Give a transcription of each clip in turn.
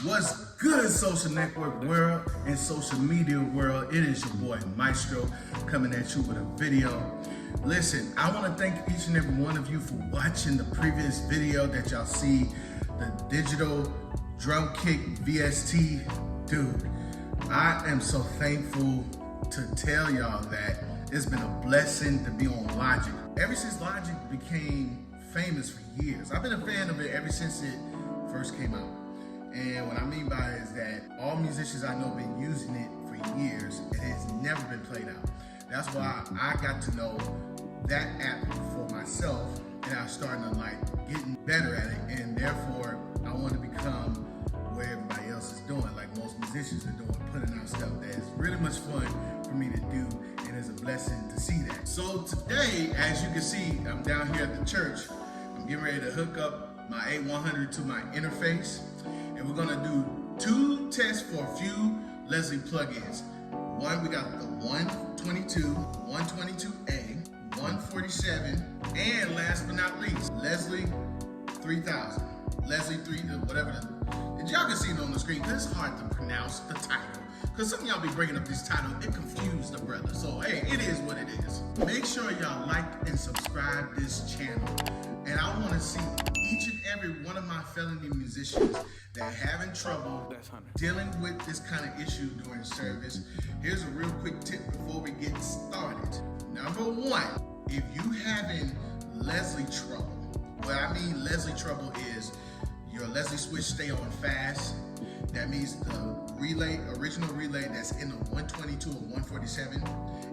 What's good, social network world and social media world? It is your boy Maestro coming at you with a video. Listen, I want to thank each and every one of you for watching the previous video that y'all see, the digital drum kick VST. Dude, I am so thankful to tell y'all that it's been a blessing to be on Logic. Ever since Logic became famous for years, I've been a fan of it ever since it first came out. And what I mean by it is that all musicians I know have been using it for years and it's never been played out. That's why I got to know that app for myself, and I started to like getting better at it, and therefore I want to become where everybody else is doing, like most musicians are doing, putting out stuff that is really much fun for me to do, and it's a blessing to see that. So today, as you can see, I'm down here at the church. I'm getting ready to hook up my A100 to my interface, and we're gonna do two tests for a few Leslie plugins. One, we got the 122, 122A, 147, and last but not least, Leslie 3000. Leslie 3, whatever. Y'all can see it on the screen, because it's hard to pronounce the title. Because some of y'all be bringing up this title, it confused the brother. So, hey, it is what it is. Make sure y'all like and subscribe this channel. And I want to see each and every one of my felony musicians that are having trouble dealing with this kind of issue during service. Here's a real quick tip before we get started. Number one, if you having Leslie trouble, what I mean Leslie trouble is your Leslie switch stay on fast. That means the relay, original relay that's in the 122 or 147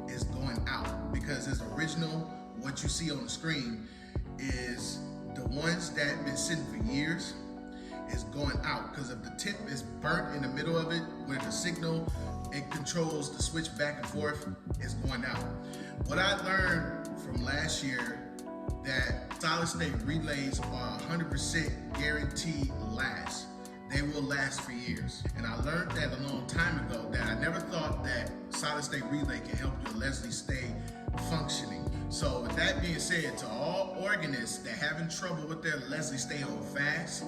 is going out, because this original, what you see on the screen is the ones that have been sitting for years is going out, because if the tip is burnt in the middle of it where the signal, it controls the switch back and forth, is going out. What I learned from last year, that solid state relays are 100% guaranteed last. They will last for years. And I learned that a long time ago, that I never thought that solid state relay can help your Leslie stay functioning. So with that being said, to all organists that having trouble with their Leslie stay on fast,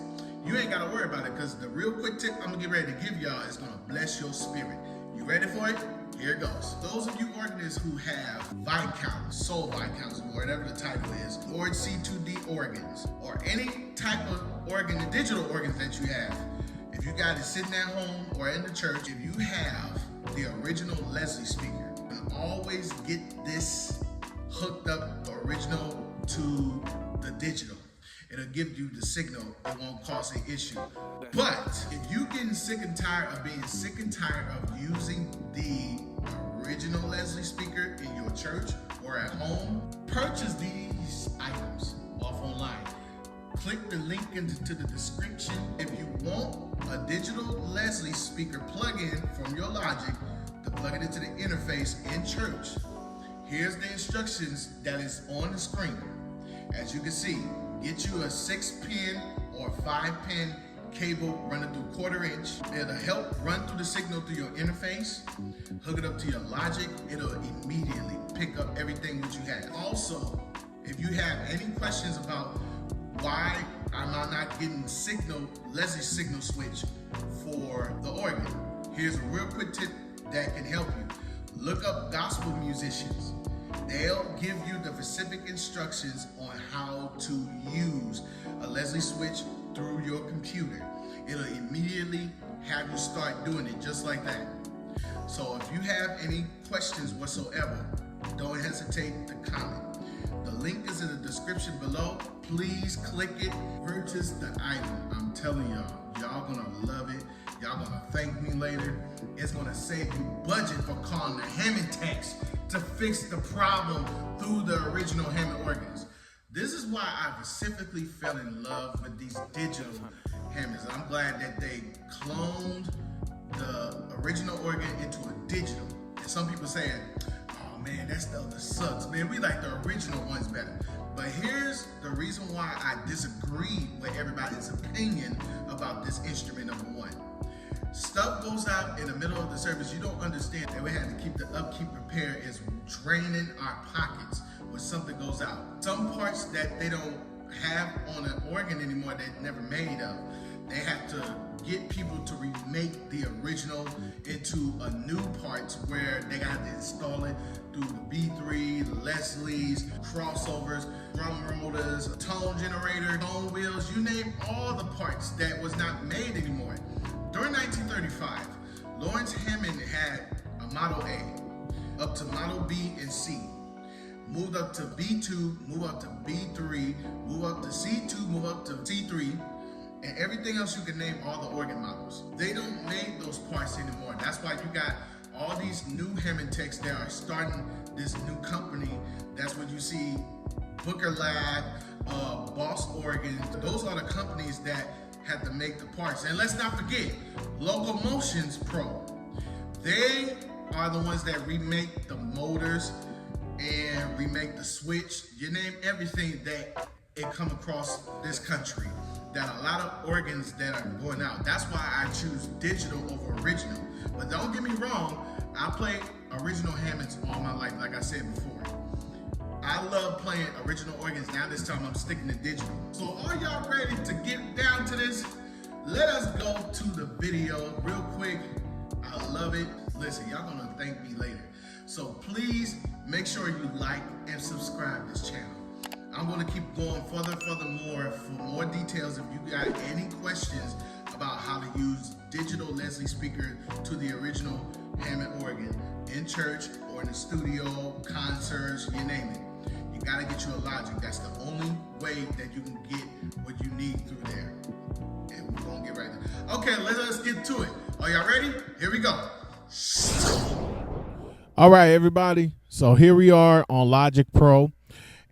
you ain't gotta worry about it, because the real quick tip I'm gonna get ready to give y'all is gonna bless your spirit. You ready for it? Here it goes. Those of you organists who have Viscounts, soul Viscounts, or whatever the title is, Lord C2D organs, or any type of organ, the digital organs that you have, if you got it sitting at home or in the church, if you have the original Leslie speaker, you can always get this hooked up, the original to the digital. It'll give you the signal, it won't cause an issue. But if you getting sick and tired of being sick and tired of using the original Leslie speaker in your church or at home, purchase these items off online. Click the link into the description. If you want a digital Leslie speaker plug-in from your Logic to plug it into the interface in church, here's the instructions that is on the screen. As you can see, get you a 6-pin or 5-pin cable running through 1/4 inch. It'll help run through the signal through your interface. Hook it up to your Logic. It'll immediately pick up everything that you have. Also, if you have any questions about why am I not getting signal, Leslie signal switch for the organ, here's a real quick tip that can help you. Look up gospel musicians. They'll give you the specific instructions on how to use a Leslie switch through your computer. It'll immediately have you start doing it just like that. So if you have any questions whatsoever, don't hesitate to comment. The link is in the description below. Please click it, purchase the item. I'm telling y'all gonna love it. Y'all gonna thank me later. It's gonna save you budget for calling the Hammond techs to fix the problem through the original Hammond organs. This is why I specifically fell in love with these digital Hammonds. I'm glad that they cloned the original organ into a digital. And some people saying, oh man, that stuff sucks. Man, we like the original ones better. But here's the reason why I disagree with everybody's opinion about this instrument, number one. Stuff goes out in the middle of the service. You don't understand that we had to keep the upkeep repair is draining our pockets when something goes out. Some parts that they don't have on an organ anymore that never made of, they had to get people to remake the original into a new parts where they got to install it through the B3, Leslie's, crossovers, drum rollers, tone generator, tone wheels, you name all the parts that was not made anymore. During 1935, Lawrence Hammond had a Model A, up to Model B and C, moved up to B2, move up to B3, move up to C2, move up to C3, and everything else you can name all the organ models. They don't make those parts anymore. That's why you got all these new Hammond techs that are starting this new company. That's what you see, Booker Lab, Boss Organ. Those are the companies that had to make the parts. And let's not forget, Locomotions Pro. They are the ones that remake the motors and remake the switch. You name everything that it come across this country. That a lot of organs that are going out. That's why I choose digital over original. But don't get me wrong, I play original Hammonds all my life, like I said before. I love playing original organs. Now this time I'm sticking to digital. So are y'all ready to get down to this? Let us go to the video real quick. I love it. Listen, y'all gonna thank me later. So please make sure you like and subscribe this channel. I'm going to keep going furthermore for more details. If you got any questions about how to use digital Leslie speaker to the original Hammond organ in church or in the studio, concerts, you name it, you got to get you a Logic. That's the only way that you can get what you need through there. And we're going to get right there. Okay, let's get to it. Are y'all ready? Here we go. All right, everybody. So here we are on Logic Pro.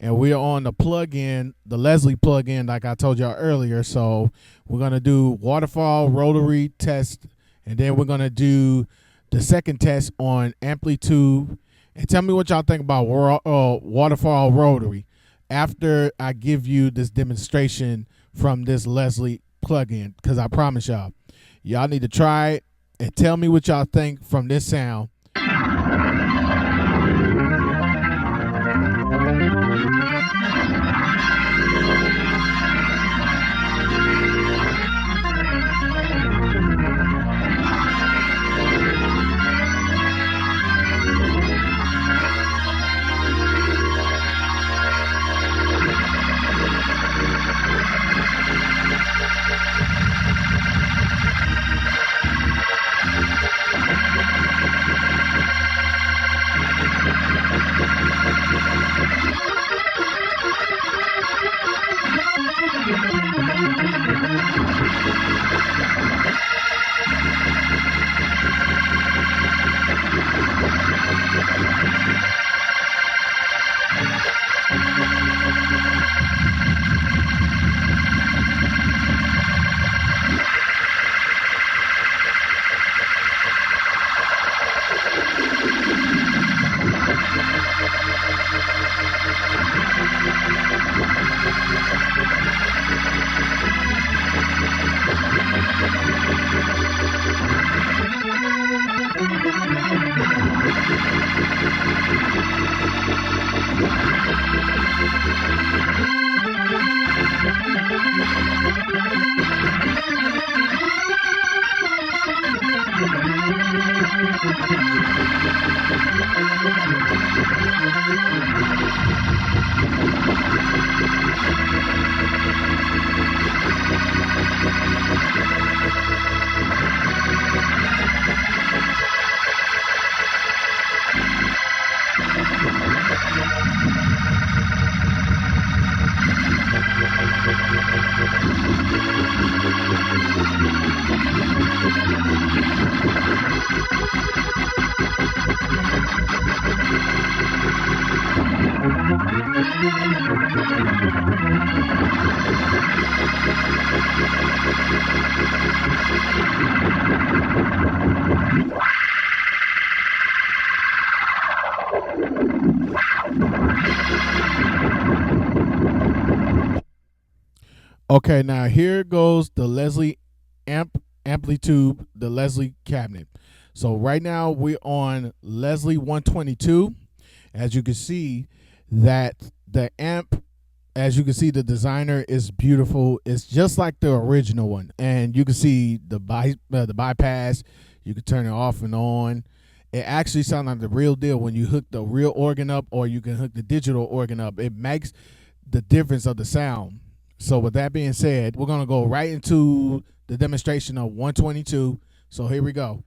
And we're on the plug-in, the Leslie plug-in, like I told y'all earlier. So we're going to do Waterfall Rotary test, and then we're going to do the second test on AmpliTube. And tell me what y'all think about Waterfall Rotary after I give you this demonstration from this Leslie plug-in, because I promise y'all need to try it and tell me what y'all think from this sound. Okay, now here goes the Leslie AmpliTube, the Leslie cabinet. So right now we're on Leslie 122. As you can see, that the amp As you can see, the designer is beautiful. It's just like the original one, and you can see the bypass. You can turn it off and on. It actually sounds like the real deal when you hook the real organ up, or you can hook the digital organ up. It makes the difference of the sound. So with that being said, we're gonna go right into the demonstration of 122. So here we go.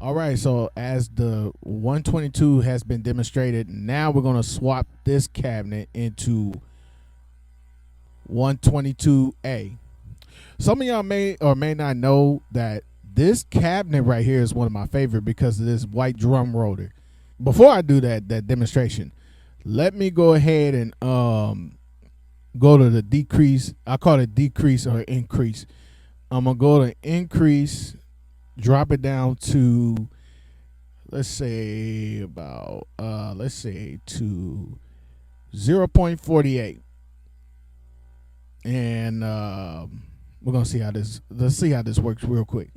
All right, so as the 122 has been demonstrated, now we're going to swap this cabinet into 122A. Some of y'all may or may not know that this cabinet right here is one of my favorite because of this white drum rotor. Before I do that demonstration, let me go ahead and go to the decrease. I call it decrease or increase. I'm going to go to increase, drop it down to, let's say about, to 0.48. And we're going to see how this, let's see how this works real quick.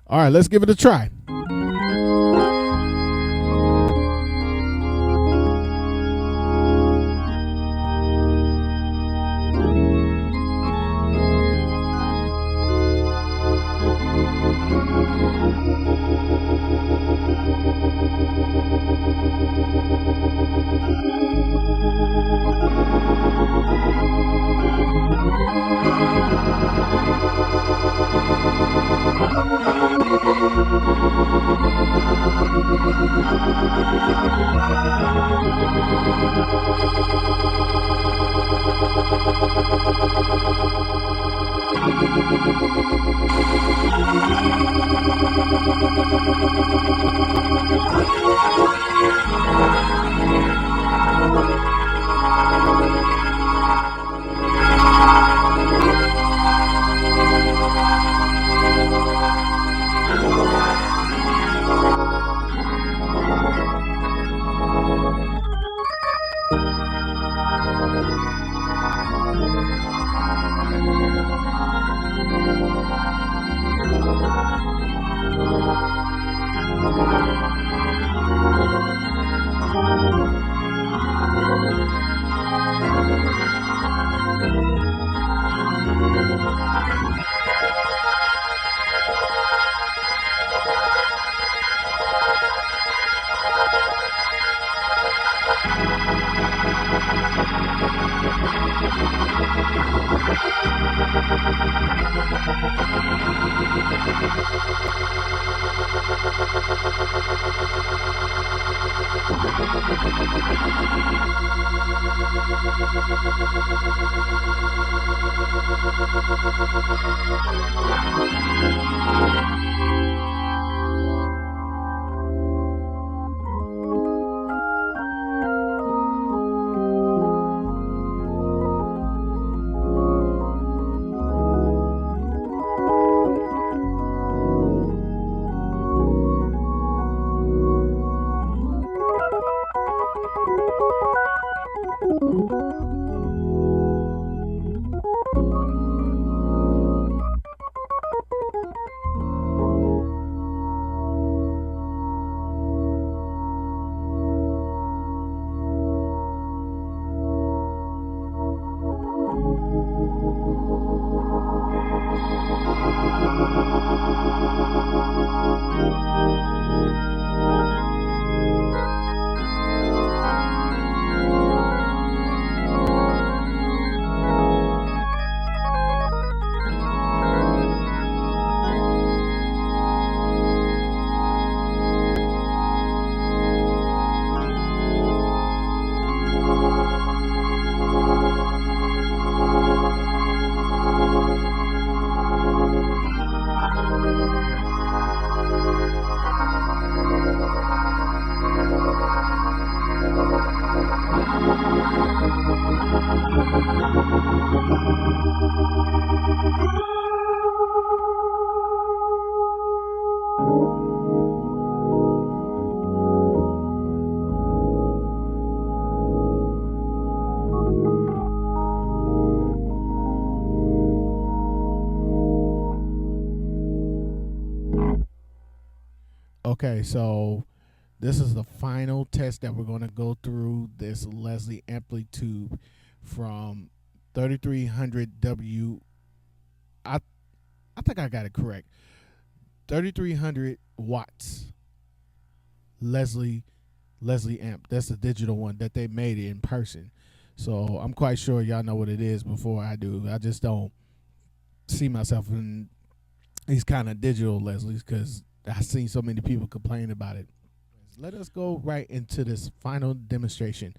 All right, let's give it a try. Okay, so this is the final test that we're going to go through this Leslie AmpliTube from 3300W. I think I got it correct. 3300 watts Leslie amp. That's the digital one that they made it in person. So I'm quite sure y'all know what it is before I do. I just don't see myself in these kind of digital Leslies because I've seen so many people complain about it. Let us go right into this final demonstration.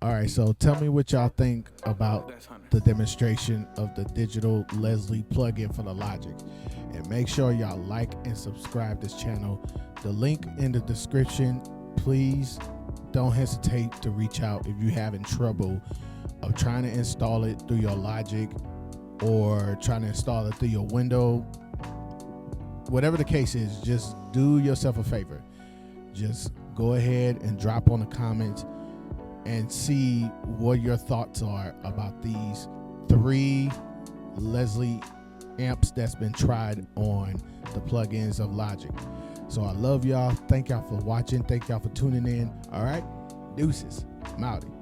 All right, so tell me what y'all think about the demonstration of the digital Leslie plugin for the Logic. And make sure y'all like and subscribe this channel. The link in the description. Please don't hesitate to reach out if you're having trouble of trying to install it through your Logic or trying to install it through your window. Whatever the case is, just do yourself a favor. Just go ahead and drop on the comments and see what your thoughts are about these 3 Leslie amps that's been tried on the plugins of Logic. So I love y'all. Thank y'all for watching. Thank y'all for tuning in. All right, deuces. I'm outie.